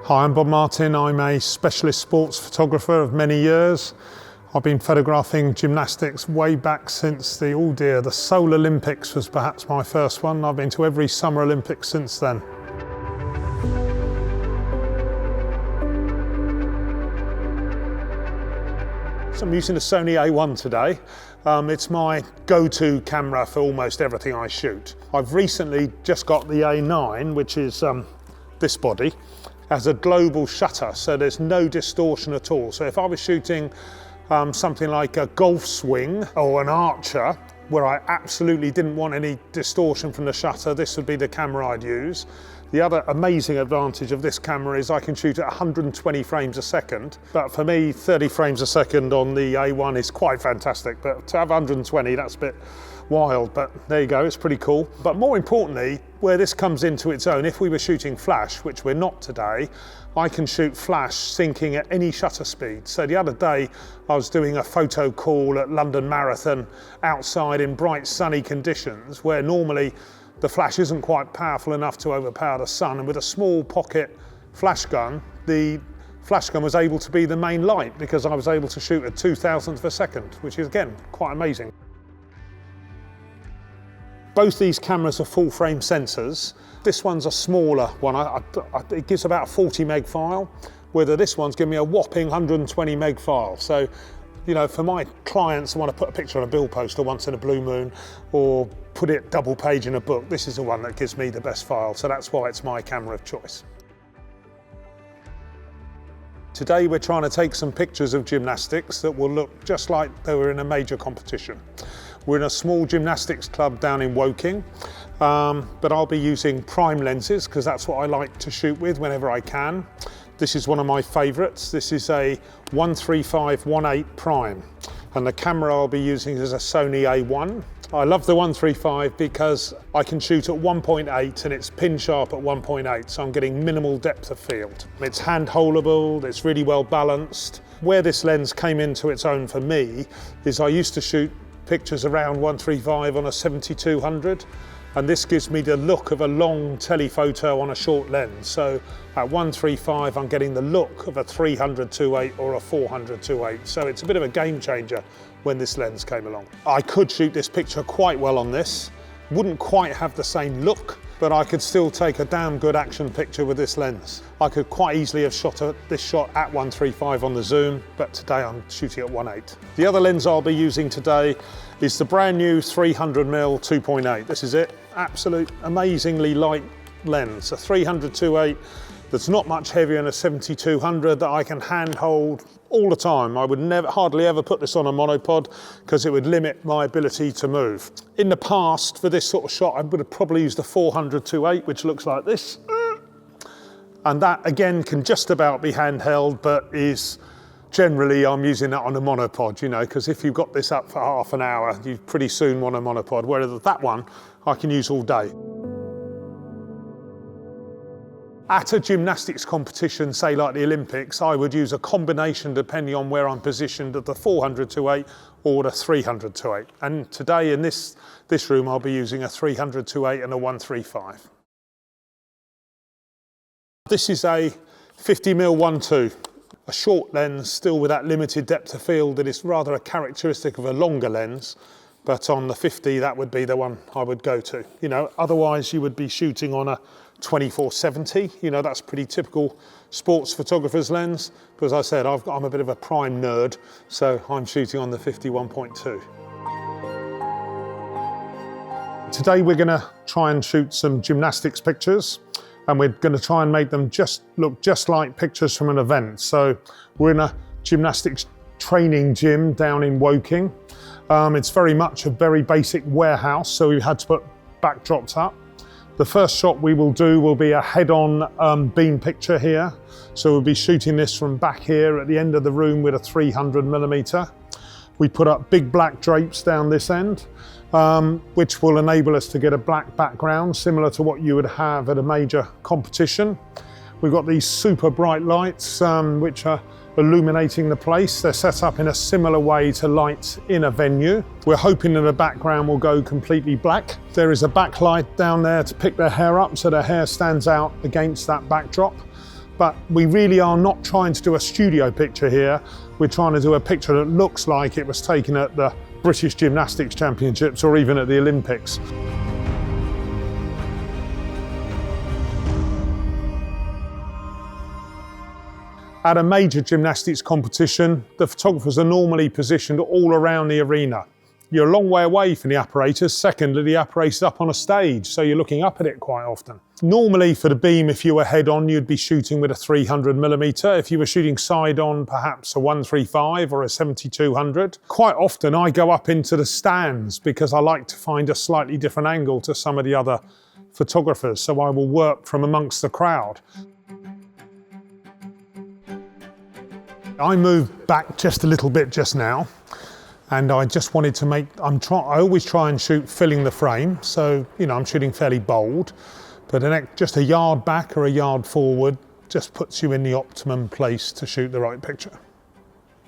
Hi, I'm Bob Martin. I'm a specialist sports photographer of many years. I've been photographing gymnastics way back since the Seoul Olympics was perhaps my first one. I've been to every Summer Olympics since then. So I'm using the Sony A1 today. It's my go-to camera for almost everything I shoot. I've recently just got the A9, which is this body, as a global shutter, so there's no distortion at all. So if I was shooting something like a golf swing or an archer, where I absolutely didn't want any distortion from the shutter, this would be the camera I'd use. The other amazing advantage of this camera is I can shoot at 120 frames a second, but for me 30 frames a second on the A1 is quite fantastic, but to have 120, that's a bit wild, but there you go, it's pretty cool. But more importantly, where this comes into its own, if we were shooting flash, which we're not today, I can shoot flash syncing at any shutter speed. So the other day I was doing a photo call at London Marathon outside in bright sunny conditions where normally the flash isn't quite powerful enough to overpower the sun, and with a small pocket flash gun, the flash gun was able to be the main light because I was able to shoot at 2,000th of a second, which is again quite amazing. Both these cameras are full frame sensors. This one's a smaller one. It gives about a 40 meg file, whether this one's giving me a whopping 120 meg file. So, you know, for my clients who want to put a picture on a bill poster once in a blue moon or put it double page in a book, this is the one that gives me the best file. So that's why it's my camera of choice. Today we're trying to take some pictures of gymnastics that will look just like they were in a major competition. We're in a small gymnastics club down in Woking, but I'll be using prime lenses because that's what I like to shoot with whenever I can. This is one of my favourites. This is a 135-18 prime, and the camera I'll be using is a Sony A1. I love the 135 because I can shoot at 1.8 and it's pin sharp at 1.8, so I'm getting minimal depth of field. It's hand holdable, it's really well balanced. Where this lens came into its own for me is I used to shoot pictures around 135 on a 7200, and this gives me the look of a long telephoto on a short lens. So at 135 I'm getting the look of a 300-2.8 or a 400-2.8, so it's a bit of a game changer when this lens came along. I could shoot this picture quite well on this, wouldn't quite have the same look, but I could still take a damn good action picture with this lens. I could quite easily have shot this shot at 135 on the zoom, but today I'm shooting at 1.8. The other lens I'll be using today is the brand new 300mm 2.8. This is it, absolute amazingly light lens, a 300-2.8 that's not much heavier than a 7200 that I can hand hold all the time. I would hardly ever put this on a monopod because it would limit my ability to move. In the past, for this sort of shot, I would have probably used a 400-2.8, which looks like this. And that again can just about be handheld, but is generally I'm using that on a monopod, you know, because if you've got this up for half an hour, you pretty soon want a monopod, whereas that one I can use all day. At a gymnastics competition, say like the Olympics, I would use a combination depending on where I'm positioned of the 400-2.8 or the 300-2.8. And today in this room, I'll be using a 300-2.8 and a 135. This is a 50mm 1.2, a short lens, still with that limited depth of field that is rather a characteristic of a longer lens. But on the 50, that would be the one I would go to. You know, otherwise you would be shooting on a 24-70, you know, that's pretty typical sports photographer's lens. But as I said, I'm a bit of a prime nerd, so I'm shooting on the 51.2. Today we're gonna try and shoot some gymnastics pictures, and we're gonna try and make them look just like pictures from an event. So we're in a gymnastics training gym down in Woking. It's very much a very basic warehouse, so we had to put backdrops up. The first shot we will do will be a head-on beam picture here. So we'll be shooting this from back here at the end of the room with a 300mm. We put up big black drapes down this end, which will enable us to get a black background, similar to what you would have at a major competition. We've got these super bright lights, which are illuminating the place. They're set up in a similar way to lights in a venue. We're hoping that the background will go completely black. There is a backlight down there to pick their hair up so their hair stands out against that backdrop. but we really are not trying to do a studio picture here. We're trying to do a picture that looks like it was taken at the British Gymnastics Championships or even at the Olympics. At a major gymnastics competition, the photographers are normally positioned all around the arena. You're a long way away from the apparatus. Secondly, the apparatus is up on a stage, so you're looking up at it quite often. Normally for the beam, if you were head on, you'd be shooting with a 300mm. If you were shooting side on, perhaps a 135 or a 7200. Quite often I go up into the stands because I like to find a slightly different angle to some of the other photographers, so I will work from amongst the crowd. I moved back just a little bit just now, and I just wanted to make, I always try and shoot filling the frame, so I'm shooting fairly bold, but just a yard back or a yard forward just puts you in the optimum place to shoot the right picture.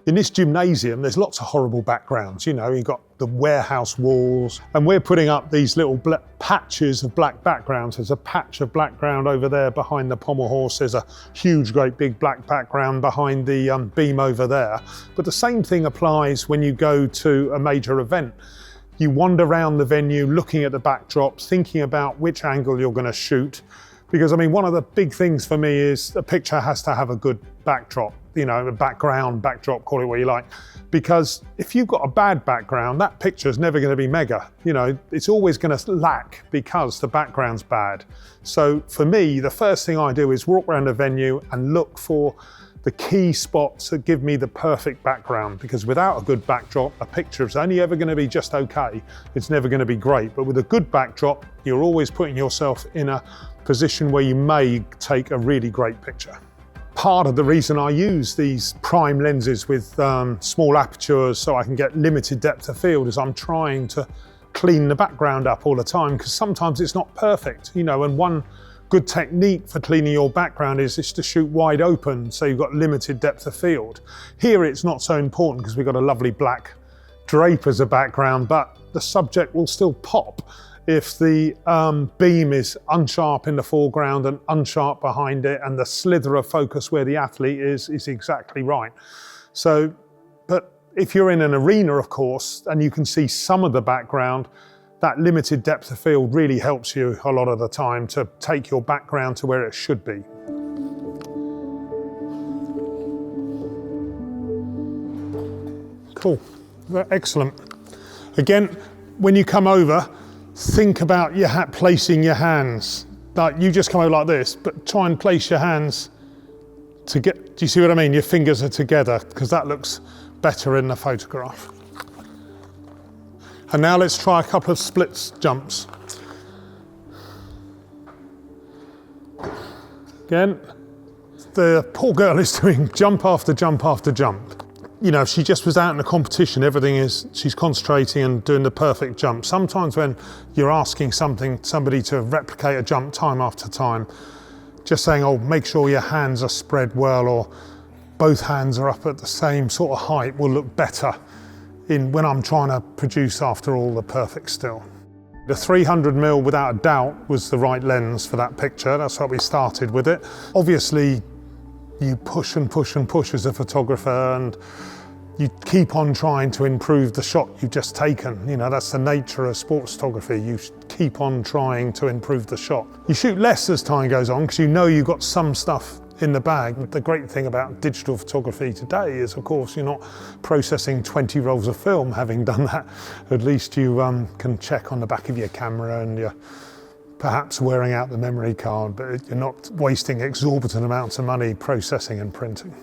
In this gymnasium, there's lots of horrible backgrounds. You've got the warehouse walls, and we're putting up these little patches of black backgrounds. There's a patch of background over there behind the pommel horse. There's a huge, great big black background behind the beam over there. But the same thing applies when you go to a major event. You wander around the venue, looking at the backdrops, thinking about which angle you're going to shoot. Because one of the big things for me is a picture has to have a good backdrop, a backdrop, call it what you like. Because if you've got a bad background, that picture is never going to be mega. It's always going to lack because the background's bad. So for me, the first thing I do is walk around a venue and look for the key spots that give me the perfect background, because without a good backdrop, a picture is only ever going to be just okay. It's never going to be great. But with a good backdrop, you're always putting yourself in a position where you may take a really great picture. Part of the reason I use these prime lenses with small apertures so I can get limited depth of field is I'm trying to clean the background up all the time, because sometimes it's not perfect, and one good technique for cleaning your background is to shoot wide open, so you've got limited depth of field. Here it's not so important because we've got a lovely black drape as a background, but the subject will still pop if the beam is unsharp in the foreground and unsharp behind it, and the slither of focus where the athlete is exactly right. So, but if you're in an arena, of course, and you can see some of the background, that limited depth of field really helps you a lot of the time to take your background to where it should be. Cool, excellent. Again, when you come over, think about placing your hands. Like, you just come over like this, but try and place your hands to get, do you see what I mean? Your fingers are together, because that looks better in the photograph. And now let's try a couple of splits jumps. Again, the poor girl is doing jump after jump after jump. If she just was out in a competition, she's concentrating and doing the perfect jump. Sometimes when you're asking somebody to replicate a jump time after time, just saying, oh, make sure your hands are spread well, or both hands are up at the same sort of height, will look better when I'm trying to produce, after all, the perfect still. The 300mm, without a doubt, was the right lens for that picture. That's why we started with it. Obviously, you push and push and push as a photographer, and you keep on trying to improve the shot you've just taken. That's the nature of sports photography. You keep on trying to improve the shot. You shoot less as time goes on, because you've got some stuff in the bag. The great thing about digital photography today is, of course, you're not processing 20 rolls of film. Having done that, at least you can check on the back of your camera, and you're perhaps wearing out the memory card, but you're not wasting exorbitant amounts of money processing and printing.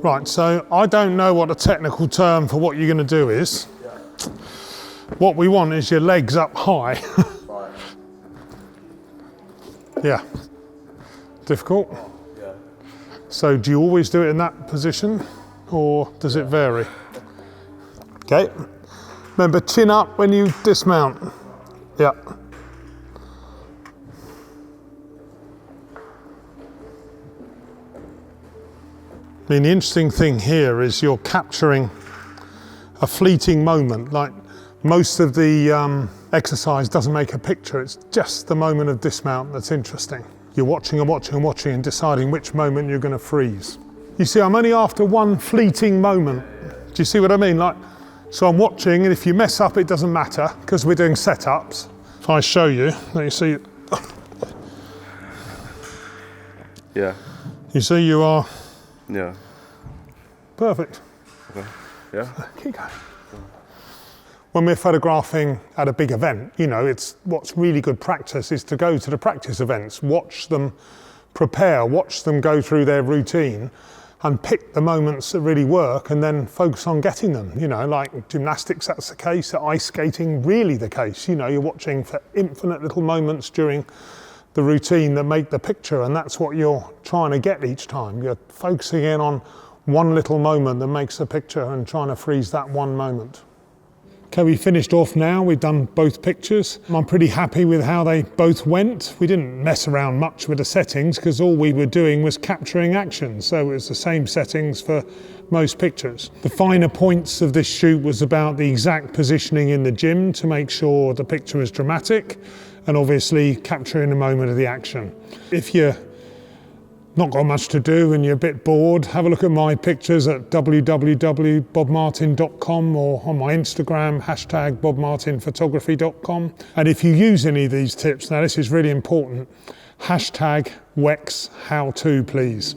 Right, so I don't know what the technical term for what you're going to do is. Yeah. What we want is your legs up high. Right. Yeah. Difficult? Yeah. So do you always do it in that position, or does it vary? Okay. Remember, chin up when you dismount. Yeah. The interesting thing here is you're capturing a fleeting moment. Like most of the exercise doesn't make a picture, it's just the moment of dismount that's interesting. You're watching and watching and watching and deciding which moment you're going to freeze. You see, I'm only after one fleeting moment. Do you see what I mean? Like, so I'm watching, and if you mess up, it doesn't matter, because we're doing setups. If I show you, let you see. Yeah. You see, you are. Yeah. Perfect. Okay. Yeah. Keep going. When we're photographing at a big event, you know, it's what's really good practice is to go to the practice events, watch them prepare, watch them go through their routine, and pick the moments that really work, and then focus on getting them. You know, like gymnastics, that's the case. At ice skating, really the case. You know, you're watching for infinite little moments during the routine that make the picture, and that's what you're trying to get each time. You're focusing in on one little moment that makes the picture and trying to freeze that one moment. Okay, we finished off now. We've done both pictures. I'm pretty happy with how they both went. We didn't mess around much with the settings because all we were doing was capturing action. So it was the same settings for most pictures. The finer points of this shoot was about the exact positioning in the gym to make sure the picture was dramatic, and obviously capturing the moment of the action. If you're not got much to do and you're a bit bored, have a look at my pictures at www.bobmartin.com or on my Instagram, #bobmartinphotography.com. And if you use any of these tips, now this is really important, #WEXHowTo, please.